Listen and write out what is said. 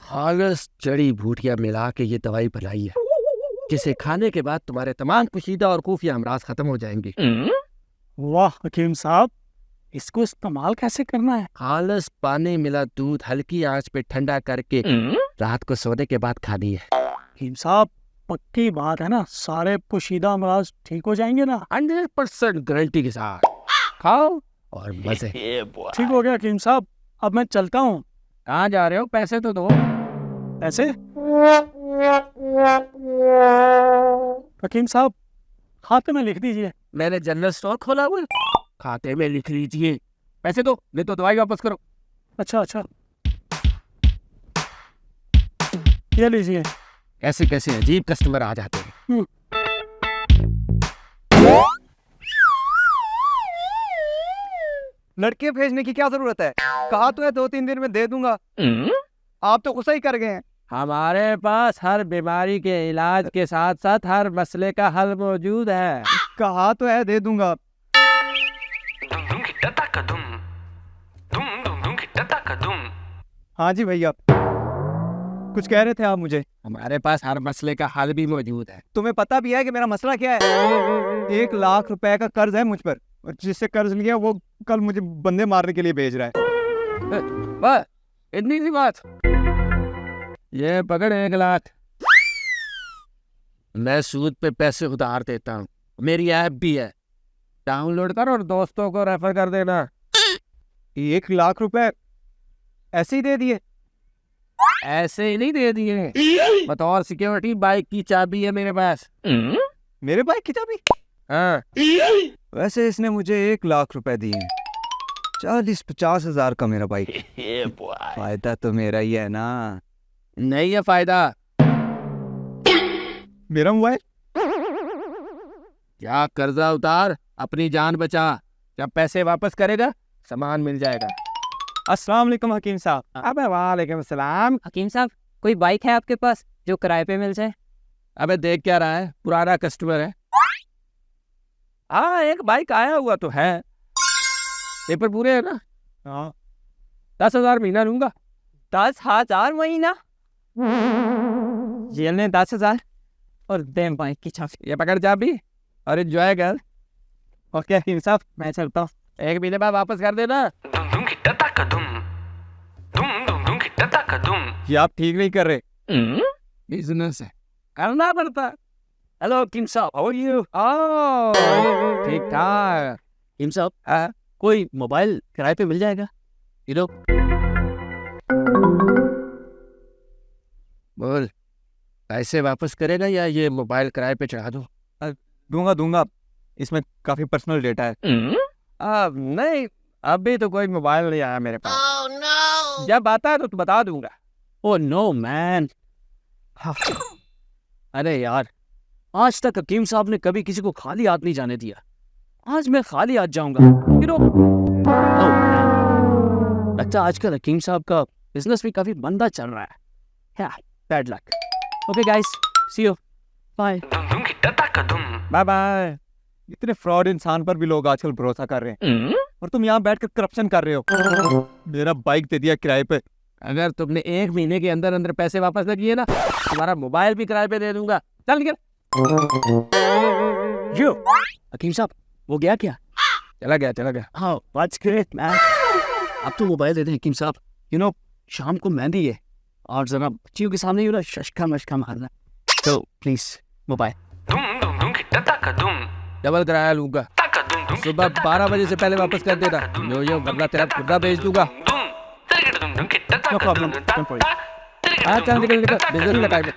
खालस जड़ी बूटियां मिला के ये दवाई बनाई है, जिसे खाने के बाद तुम्हारे तमाम पोशीदा और खुफिया अमराज खत्म हो जाएंगे। वाह हकीम साहब, इसको इस्तेमाल कैसे करना है? खालस पानी मिला दूध हल्की आंच पे ठंडा करके रात को सोने के बाद खानी है। हकीम साहब, पक्की बात है ना, सारे पोशीदा अमराज ठीक हो जाएंगे ना? 100% गारंटी के साथ खाओ और मजे। ठीक हो गया हकीम साहब, अब मैं चलता हूँ। कहाँ जा रहे हो? पैसे तो दो। ऐसे हकीम साहब, खाते में लिख दीजिए। मैंने जनरल स्टोर खोला हुआ है, खाते में लिख लीजिए। पैसे दो, नहीं तो दवाई वापस करो। अच्छा अच्छा, ये लीजिए। कैसे कैसे अजीब कस्टमर आ जाते हैं। लड़के भेजने की क्या जरूरत है? कहा तो है 2-3 दिन में दे दूंगा। आप तो गुस्सा ही कर गए हैं। हमारे पास हर बीमारी के इलाज के साथ साथ हर मसले का हल मौजूद है। कहा तो है दे दूंगा। हाँ जी भैया, कुछ कह रहे थे आप मुझे? हमारे पास हर मसले का हल भी मौजूद है। तुम्हें पता भी है कि मेरा मसला क्या है? 1 लाख रुपए का कर्ज है मुझ पर, और जिससे कर्ज लिया वो कल मुझे बंदे मारने के लिए भेज रहा है। बस इतनी सी बात। ये पकड़ 1 लाख। मैं सूद पे पैसे उधार देता हूँ, मेरी ऐप भी है, डाउनलोड कर और दोस्तों को रेफर कर देना। 1 लाख रुपए ऐसे ही दे दिए? ऐसे ही नहीं दे दिए, बतौर सिक्योरिटी बाइक की चाबी है मेरे पास। मेरे बाइक की चाबी? हाँ। वैसे इसने मुझे 1 लाख रुपए दिए, 40-50 हजार का मेरा बाइक। फायदा तो मेरा ही है ना? नहीं है फायदा। मेरा मोबाइल? क्या कर्जा उतार, अपनी जान बचा। जब पैसे वापस करेगा सामान मिल जाएगा। अस्सलाम वालेकुम हकीम साहब। अबे वालेकुम सलाम। हकीम साहब, कोई बाइक है आपके पास जो किराए पे मिल जाए? अबे देख क्या रहा है, पुराना कस्टमर है। हाँ, एक बाइक आया हुआ तो है, पेपर पूरे है ना? हाँ। 10,000 महीना लूंगा। 10,000 महीना? जेल में 10,000 और दे बाइक की चाबी। ये पकड़ चाबी और एंजॉय कर। ओके हकीम साहब, मैं चलता हूँ। 1 महीने बाद वापस कर देना। ये आप ठीक नहीं कर रहे। बिजनेस है, करना पड़ता है। हेलो हकीम साहब, हाउ आर यू? ठीक ठाक। हकीम साहब, कोई मोबाइल किराए पे मिल जाएगा? ये लो। बोल, पैसे वापस करेगा या ये मोबाइल किराए पे चढ़ा दो? दूंगा, इसमें काफी पर्सनल डेटा है। नहीं, अभी तो कोई मोबाइल नहीं आया मेरे पास। oh, no! जब आता है तो बता दूंगा। Oh no man. अरे यार, आज तक हकीम साहब ने कभी किसी को खाली हाथ नहीं जाने दिया। आज मैं खाली हाथ जाऊंगा। लगता है आजकल हकीम साहब का बिजनेस भी काफी मंदा चल रहा है। Bad luck. Okay guys, see you, bye. Bye bye. इतने फ्रॉड इंसान पर भी लोग आजकल भरोसा कर रहे हैं, और तुम यहाँ बैठकर करप्शन कर रहे हो। मेरा बाइक दे दिया किराए पे। अगर तुमने 1 महीने के अंदर अंदर पैसे वापस न किए ना, तुम्हारा मोबाइल भी किराए पे दे दूंगा। चल निकल। यो हकीम साहब, वो गया क्या? चला गया। हाँ, व्हाट्स ग्रेट मैन। अब तो मोबाइल दे दें हकीम साहब। शाम को मेहंदी है और जरा बच्चियों के सामने शशका मशका मारना, तो प्लीज मोबाइल। डबल किराया लूंगा। सुबह 12 बजे से पहले वापस कर देना, यो वरना तेरा खुदा भेज दूंगा। No problem, don't worry. चल निकल, बिजनेस का टाइम है।